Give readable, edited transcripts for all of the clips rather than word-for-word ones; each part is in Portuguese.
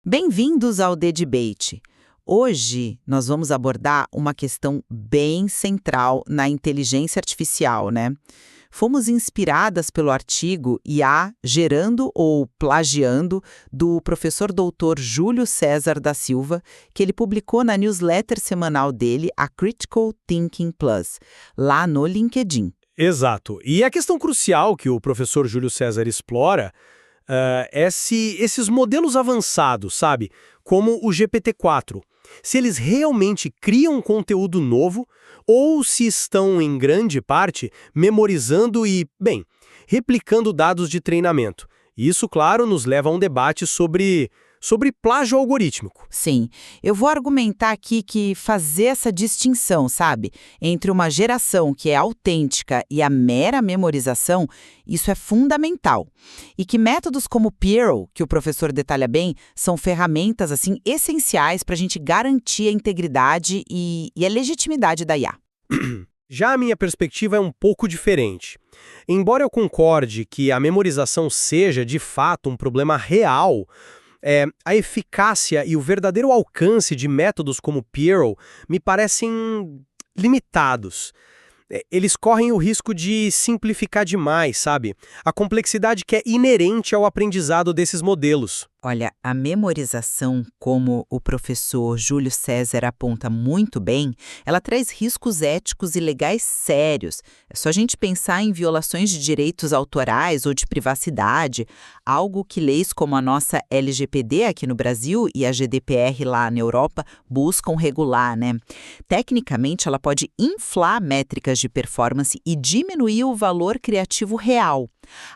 Bem-vindos ao The Debate. Hoje nós vamos abordar uma questão bem central na inteligência artificial, né? Fomos inspiradas pelo artigo IA gerando ou plagiando do professor doutor Júlio César da Silva, que ele publicou na newsletter semanal dele, a Critical Thinking Plus, lá no LinkedIn. Exato. E a questão crucial que o professor Júlio César explora é se esses modelos avançados, sabe, como o GPT-4, se eles realmente criam conteúdo novo ou se estão, em grande parte, memorizando e, bem, replicando dados de treinamento. Isso, claro, nos leva a um debate sobre plágio algorítmico. Sim, eu vou argumentar aqui que fazer essa distinção, sabe, entre uma geração que é autêntica e a mera memorização, isso é fundamental. E que métodos como Pearl, que o professor detalha bem, são ferramentas assim essenciais para a gente garantir a integridade e a legitimidade da IA. Já a minha perspectiva é um pouco diferente. Embora eu concorde que a memorização seja, de fato, um problema real, a eficácia e o verdadeiro alcance de métodos como Pearl me parecem limitados. Eles correm o risco de simplificar demais, sabe? A complexidade que é inerente ao aprendizado desses modelos. Olha, a memorização, como o professor Júlio César aponta muito bem, ela traz riscos éticos e legais sérios. É só a gente pensar em violações de direitos autorais ou de privacidade, algo que leis como a nossa LGPD aqui no Brasil e a GDPR lá na Europa buscam regular, né? Tecnicamente, ela pode inflar métricas de performance e diminuir o valor criativo real.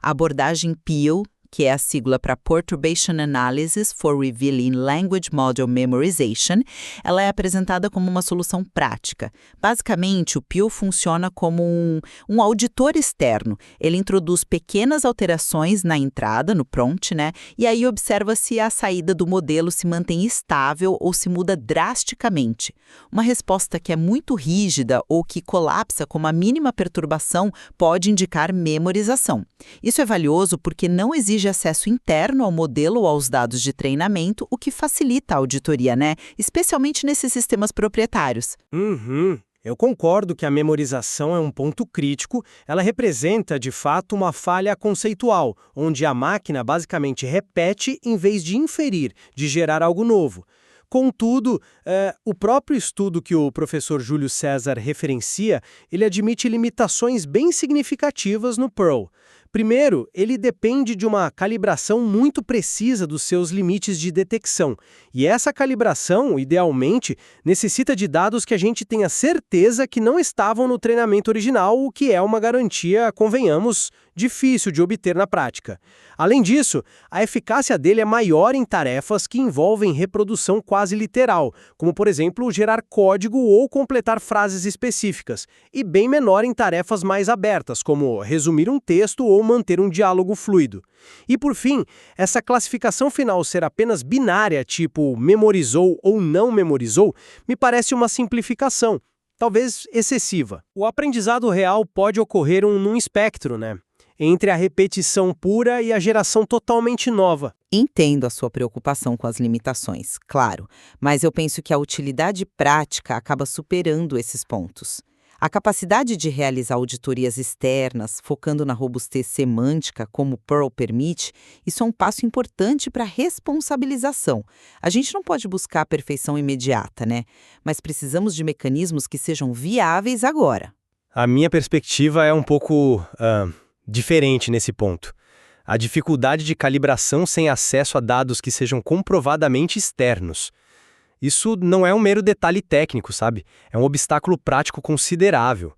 A abordagem PEAL, que é a sigla para Perturbation Analysis for Revealing Language Model Memorization, ela é apresentada como uma solução prática. Basicamente, o PEAL funciona como um auditor externo. Ele introduz pequenas alterações na entrada, no prompt, né? E aí observa se a saída do modelo se mantém estável ou se muda drasticamente. Uma resposta que é muito rígida ou que colapsa com uma mínima perturbação pode indicar memorização. Isso é valioso porque não exige acesso interno ao modelo ou aos dados de treinamento, o que facilita a auditoria, né? Especialmente nesses sistemas proprietários. Eu concordo que a memorização é um ponto crítico. Ela representa, de fato, uma falha conceitual, onde a máquina basicamente repete em vez de inferir, de gerar algo novo. Contudo, o próprio estudo que o professor Júlio César referencia, ele admite limitações bem significativas no Pearl. Primeiro, ele depende de uma calibração muito precisa dos seus limites de detecção. E essa calibração, idealmente, necessita de dados que a gente tenha certeza que não estavam no treinamento original, o que é uma garantia, convenhamos, difícil de obter na prática. Além disso, a eficácia dele é maior em tarefas que envolvem reprodução quase literal, como, por exemplo, gerar código ou completar frases específicas, e bem menor em tarefas mais abertas, como resumir um texto ou manter um diálogo fluido. E, por fim, essa classificação final ser apenas binária, tipo memorizou ou não memorizou, me parece uma simplificação, talvez excessiva. O aprendizado real pode ocorrer num espectro, né? Entre a repetição pura e a geração totalmente nova. Entendo a sua preocupação com as limitações, claro, mas eu penso que a utilidade prática acaba superando esses pontos. A capacidade de realizar auditorias externas, focando na robustez semântica, como o Pearl permite, isso é um passo importante para a responsabilização. A gente não pode buscar a perfeição imediata, né? Mas precisamos de mecanismos que sejam viáveis agora. A minha perspectiva é um pouco diferente nesse ponto. A dificuldade de calibração sem acesso a dados que sejam comprovadamente externos. Isso não é um mero detalhe técnico, sabe? É um obstáculo prático considerável.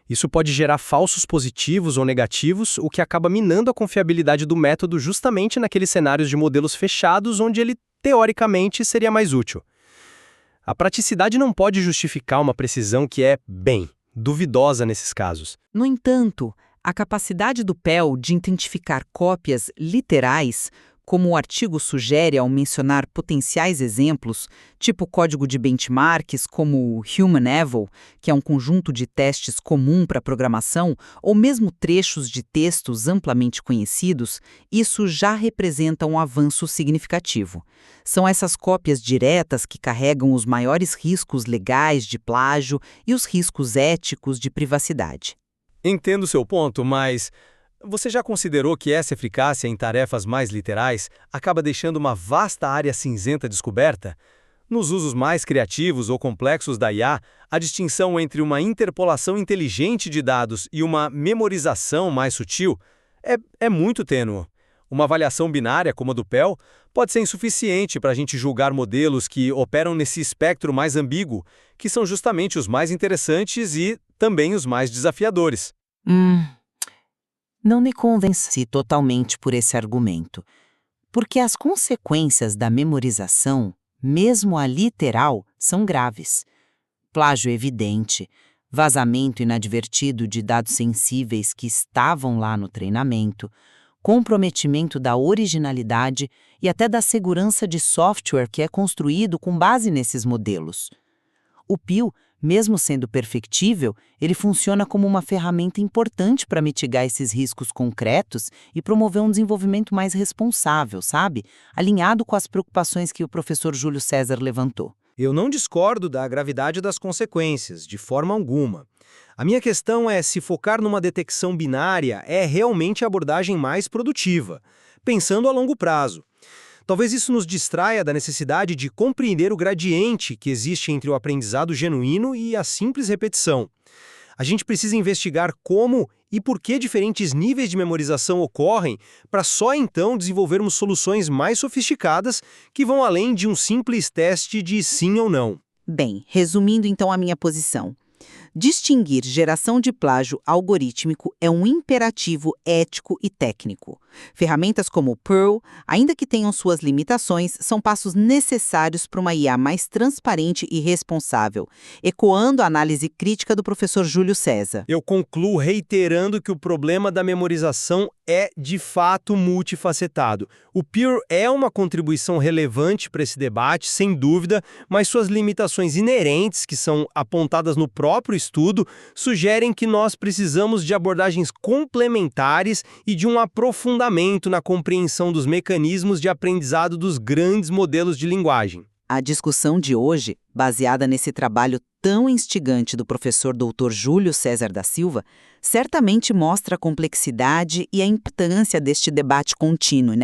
Isso pode gerar falsos positivos ou negativos, o que acaba minando a confiabilidade do método justamente naqueles cenários de modelos fechados onde ele, teoricamente, seria mais útil. A praticidade não pode justificar uma precisão que é, bem, duvidosa nesses casos. No entanto, a capacidade do PEL de identificar cópias literais como o artigo sugere ao mencionar potenciais exemplos, tipo código de benchmarks como o HumanEval, que é um conjunto de testes comum para programação, ou mesmo trechos de textos amplamente conhecidos, isso já representa um avanço significativo. São essas cópias diretas que carregam os maiores riscos legais de plágio e os riscos éticos de privacidade. Entendo seu ponto, mas você já considerou que essa eficácia em tarefas mais literais acaba deixando uma vasta área cinzenta descoberta? Nos usos mais criativos ou complexos da IA, a distinção entre uma interpolação inteligente de dados e uma memorização mais sutil é muito tênue. Uma avaliação binária como a do PEL pode ser insuficiente para a gente julgar modelos que operam nesse espectro mais ambíguo, que são justamente os mais interessantes e também os mais desafiadores. Não me convenci totalmente por esse argumento, porque as consequências da memorização, mesmo a literal, são graves. Plágio evidente, vazamento inadvertido de dados sensíveis que estavam lá no treinamento, comprometimento da originalidade e até da segurança de software que é construído com base nesses modelos. O PIL, mesmo sendo perfectível, ele funciona como uma ferramenta importante para mitigar esses riscos concretos e promover um desenvolvimento mais responsável, sabe? Alinhado com as preocupações que o professor Júlio César levantou. Eu não discordo da gravidade das consequências, de forma alguma. A minha questão é se focar numa detecção binária é realmente a abordagem mais produtiva, pensando a longo prazo. Talvez isso nos distraia da necessidade de compreender o gradiente que existe entre o aprendizado genuíno e a simples repetição. A gente precisa investigar como e por que diferentes níveis de memorização ocorrem para só então desenvolvermos soluções mais sofisticadas que vão além de um simples teste de sim ou não. Bem, resumindo então a minha posição. Distinguir geração de plágio algorítmico é um imperativo ético e técnico. Ferramentas como o Perl, ainda que tenham suas limitações, são passos necessários para uma IA mais transparente e responsável, ecoando a análise crítica do professor Júlio César. Eu concluo reiterando que o problema da memorização é, de fato, multifacetado. O Peer é uma contribuição relevante para esse debate, sem dúvida, mas suas limitações inerentes, que são apontadas no próprio estudo, sugerem que nós precisamos de abordagens complementares e de um aprofundamento na compreensão dos mecanismos de aprendizado dos grandes modelos de linguagem. A discussão de hoje, baseada nesse trabalho tão instigante do professor Dr. Júlio César da Silva, certamente mostra a complexidade e a importância deste debate contínuo,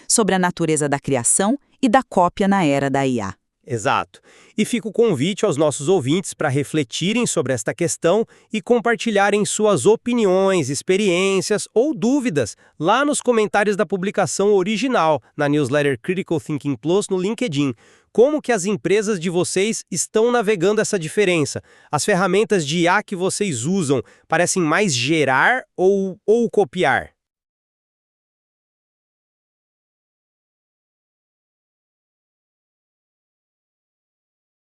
sobre a natureza da criação e da cópia na era da IA. Exato. E fica o convite aos nossos ouvintes para refletirem sobre esta questão e compartilharem suas opiniões, experiências ou dúvidas lá nos comentários da publicação original, na newsletter Critical Thinking Plus no LinkedIn. Como que as empresas de vocês estão navegando essa diferença? As ferramentas de IA que vocês usam parecem mais gerar ou copiar?